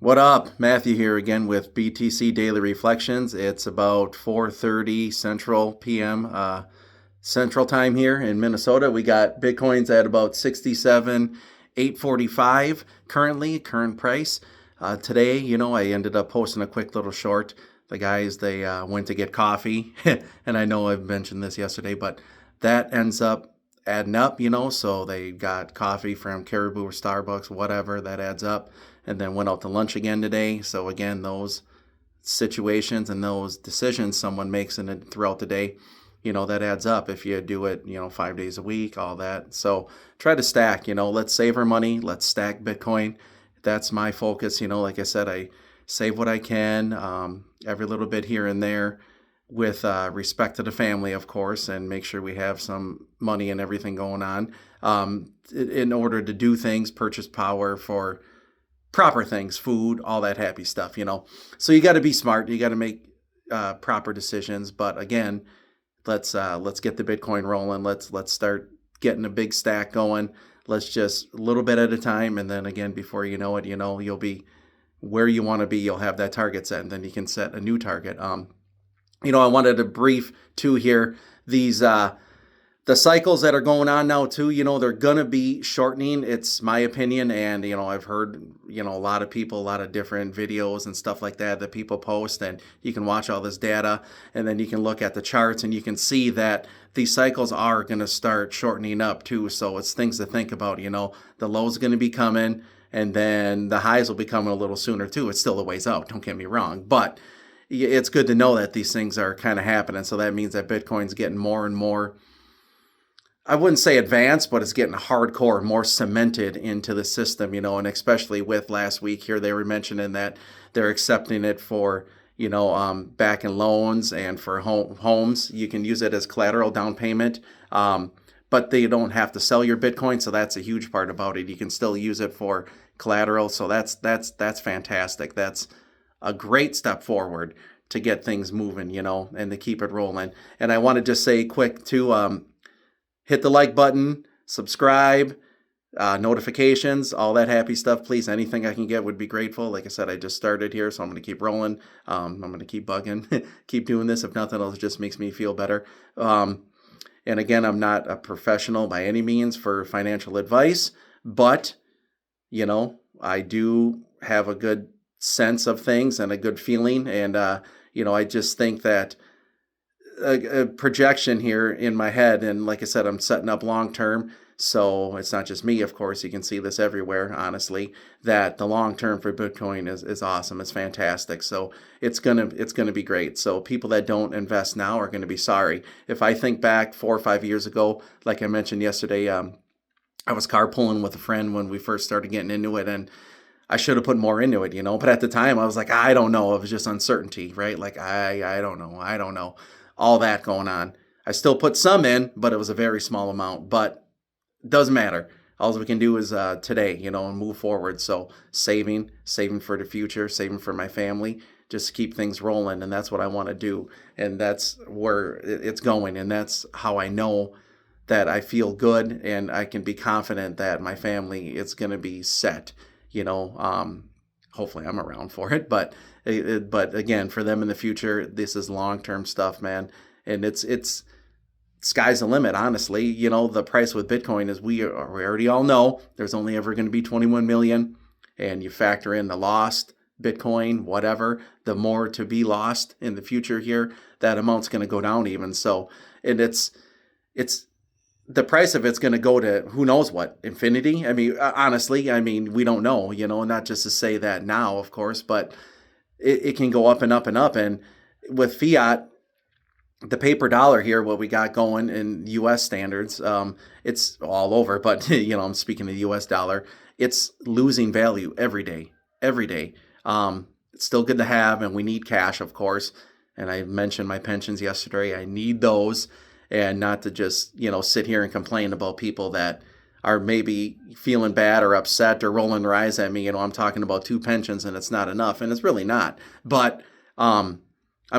What up? Matthew here again with BTC Daily Reflections. It's about 4:30 Central PM Central Time here in Minnesota. We got Bitcoins at about 67,845 current price. Today, I ended up posting a quick little short. The guys, they went to get coffee, and I know I've mentioned this yesterday, but that ends up adding up, so they got coffee from Caribou or Starbucks, whatever, that adds up, and then went out to lunch again today. So again, those situations and those decisions someone makes in it throughout the day, that adds up if you do it, 5 days a week, all that. So try to stack, let's save our money, let's stack Bitcoin. That's my focus. Like I said, I save what I can, every little bit here and there, with respect to the family, of course, and make sure we have some money and everything going on, in order to do things, purchase power for proper things, food, all that happy stuff. So you got to be smart. You got to make proper decisions. But again, let's get the Bitcoin rolling. Let's start getting a big stack going. Let's just a little bit at a time, and then again, before you know it, you'll be where you want to be. You'll have that target set, and then you can set a new target. I wanted to brief too here these the cycles that are going on now too. They're gonna be shortening. It's my opinion, and I've heard a lot of people, a lot of different videos and stuff like that people post, and you can watch all this data, and then you can look at the charts, and you can see that these cycles are gonna start shortening up too. So it's things to think about. The lows are gonna be coming, and then the highs will be coming a little sooner too. It's still a ways out. Don't get me wrong, but it's good to know that these things are kind of happening. So that means that Bitcoin's getting more and more, I wouldn't say advanced, but it's getting hardcore, more cemented into the system, and especially with last week here, they were mentioning that they're accepting it for, backing loans and for homes. You can use it as collateral down payment, but they don't have to sell your Bitcoin. So that's a huge part about it. You can still use it for collateral. So that's fantastic. That's a great step forward to get things moving, and to keep it rolling. And I want to just say quick to hit the like button, subscribe, notifications, all that happy stuff. Please, anything I can get would be grateful. Like I said, I just started here, so I'm going to keep rolling. I'm going to keep bugging, keep doing this. If nothing else, it just makes me feel better. And again, I'm not a professional by any means for financial advice, but, I do have a good sense of things and a good feeling. And, I just think that a projection here in my head, and like I said, I'm setting up long term. So it's not just me, of course, you can see this everywhere, honestly, that the long term for Bitcoin is awesome. It's fantastic. So it's gonna be great. So people that don't invest now are gonna be sorry. If I think back 4 or 5 years ago, like I mentioned yesterday, I was carpooling with a friend when we first started getting into it, and I should have put more into it, but at the time I was like, I don't know. It was just uncertainty, right? Like, I don't know. All that going on. I still put some in, but it was a very small amount, but it doesn't matter. All we can do is today, and move forward. So saving for the future, saving for my family, just keep things rolling. And that's what I want to do. And that's where it's going. And that's how I know that I feel good and I can be confident that my family is going to be set. Hopefully I'm around for it, but again, for them in the future, this is long-term stuff, man. And it's sky's the limit, honestly. The price with Bitcoin is, we already all know there's only ever going to be 21 million, and you factor in the lost Bitcoin, whatever, the more to be lost in the future here, that amount's going to go down even. So, and it's the price of it's going to go to who knows what, infinity. I mean, honestly, we don't know, not just to say that now, of course, but it can go up and up and up. And with fiat, the paper dollar here, what we got going in U.S. standards, it's all over, but, I'm speaking of the U.S. dollar, it's losing value every day. It's still good to have, and we need cash, of course. And I mentioned my pensions yesterday. I need those. And not to just, sit here and complain about people that are maybe feeling bad or upset or rolling their eyes at me. I'm talking about 2 pensions and it's not enough, and it's really not. But I'm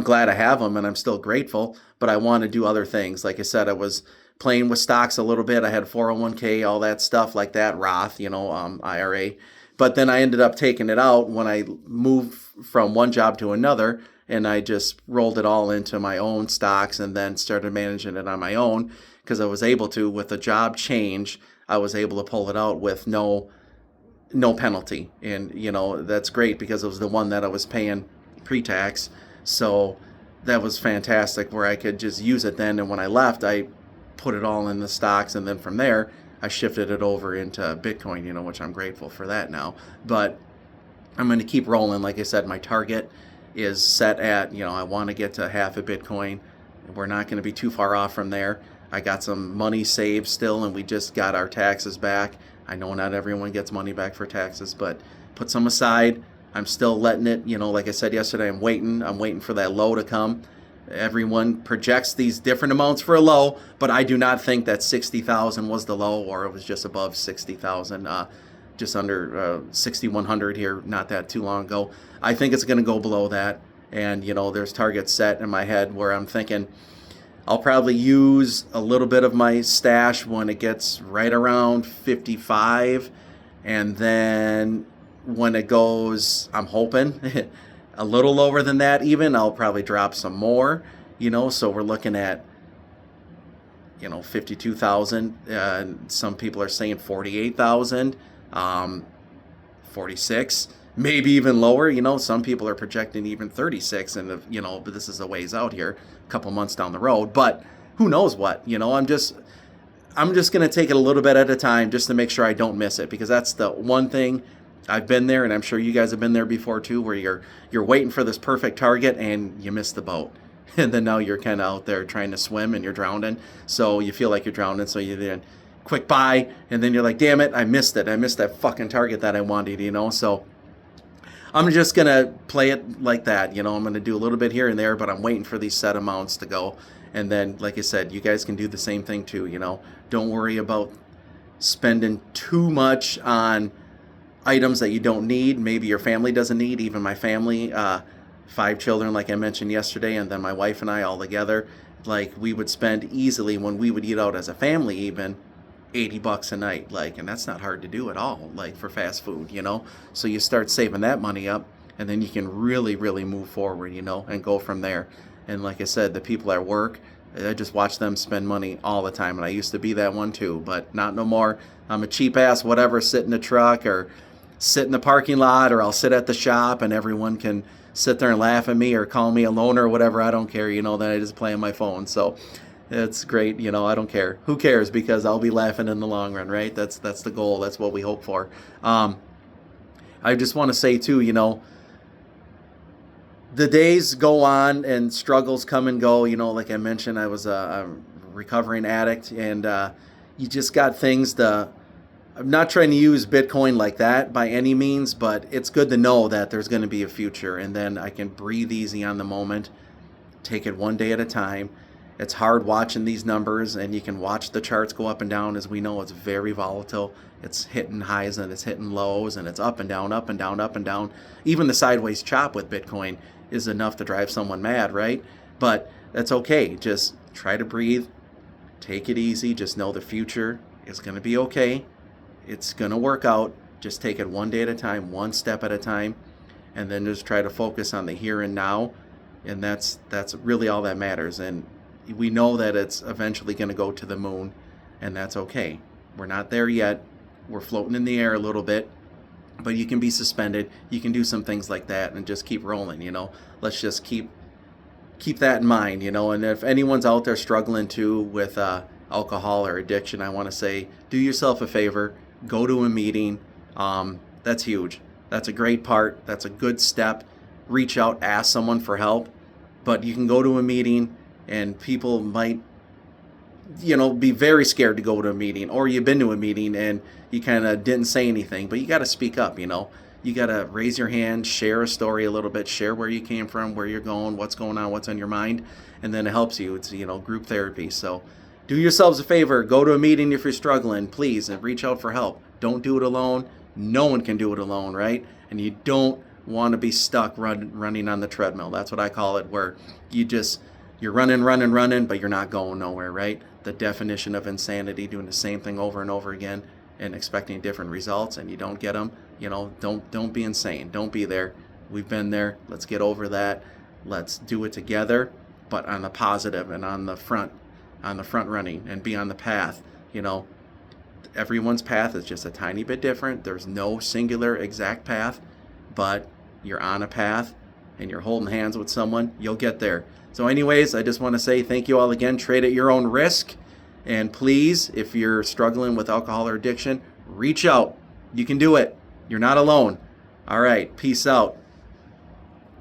glad I have them and I'm still grateful, but I want to do other things. Like I said, I was playing with stocks a little bit. I had 401k, all that stuff like that, Roth, IRA. But then I ended up taking it out when I moved from one job to another, and I just rolled it all into my own stocks and then started managing it on my own because I was able to, with a job change, I was able to pull it out with no penalty. And, that's great because it was the one that I was paying pre-tax. So that was fantastic where I could just use it then. And when I left, I put it all in the stocks. And then from there, I shifted it over into Bitcoin, which I'm grateful for that now. But I'm going to keep rolling. Like I said, my target is set at, I want to get to half a Bitcoin. We're not going to be too far off from there. I got some money saved still, and we just got our taxes back. I know not everyone gets money back for taxes, but put some aside. I'm still letting it, like I said yesterday, I'm waiting for that low to come. Everyone projects these different amounts for a low, but I do not think that 60,000 was the low, or it was just above 60,000, just under 6,100 here not that too long ago. I think it's going to go below that, and there's targets set in my head where I'm thinking I'll probably use a little bit of my stash when it gets right around 55, and then when it goes, I'm hoping a little lower than that even, I'll probably drop some more, so we're looking at 52,000. Some people are saying 48,000, 46, maybe even lower. Some people are projecting even 36, and but this is a ways out here, a couple months down the road. But who knows what? I'm just going to take it a little bit at a time just to make sure I don't miss it, because that's the one thing. I've been there, and I'm sure you guys have been there before too, where you're waiting for this perfect target and you miss the boat. And then now you're kind of out there trying to swim and you're drowning. So you feel like you're drowning. So you then quick buy, and then you're like, damn it, I missed it. I missed that fucking target that I wanted, So I'm just going to play it like that. I'm going to do a little bit here and there, but I'm waiting for these set amounts to go. And then, like I said, you guys can do the same thing too, Don't worry about spending too much on items that you don't need, maybe your family doesn't need. Even my family, 5 children, like I mentioned yesterday, and then my wife and I all together, like we would spend easily, when we would eat out as a family, even $80 a night, and that's not hard to do at all, for fast food, So you start saving that money up, and then you can really, really move forward, and go from there. And like I said, the people at work, I just watch them spend money all the time, and I used to be that one too, but not no more. I'm a cheap ass, whatever, sit in the truck or sit in the parking lot, or I'll sit at the shop and everyone can sit there and laugh at me or call me a loner or whatever. I don't care, then I just play on my phone. So it's great, I don't care. Who cares? Because I'll be laughing in the long run, right? That's the goal. That's what we hope for. I just want to say too, the days go on and struggles come and go. Like I mentioned, I was a recovering addict, and you just got things I'm not trying to use Bitcoin like that by any means, but it's good to know that there's going to be a future, and then I can breathe easy on the moment, take it one day at a time. It's hard watching these numbers, and you can watch the charts go up and down. As we know, it's very volatile. It's hitting highs and it's hitting lows, and it's up and down, up and down, up and down. Even the sideways chop with Bitcoin is enough to drive someone mad, right? But that's okay. Just try to breathe, take it easy. Just know the future is going to be okay. It's going to work out. Just take it one day at a time, one step at a time, and then just try to focus on the here and now. And that's really all that matters. And we know that it's eventually going to go to the moon, and that's okay. We're not there yet. We're floating in the air a little bit, but you can be suspended. You can do some things like that and just keep rolling, Let's just keep that in mind, And if anyone's out there struggling too with alcohol or addiction, I want to say, do yourself a favor. Go to a meeting. That's huge. That's a great part. That's a good step. Reach out, ask someone for help. But you can go to a meeting, and people might, be very scared to go to a meeting, or you've been to a meeting and you kind of didn't say anything, but you got to speak up, You got to raise your hand, share a story a little bit, share where you came from, where you're going, what's going on, what's on your mind, and then it helps you. It's, group therapy. So do yourselves a favor. Go to a meeting if you're struggling, please, and reach out for help. Don't do it alone. No one can do it alone, right? And you don't want to be stuck running on the treadmill. That's what I call it, where you're running, but you're not going nowhere, right? the definition of insanity, doing the same thing over and over again and expecting different results, and you don't get them. Don't be insane. Don't be there. We've been there. Let's get over that. Let's do it together, but on the positive and on the front running, and be on the path. Everyone's path is just a tiny bit different. There's no singular exact path, but you're on a path and you're holding hands with someone, you'll get there. So anyways, I just want to say thank you all again. Trade at your own risk. And please, if you're struggling with alcohol or addiction, reach out. You can do it. You're not alone. All right. Peace out.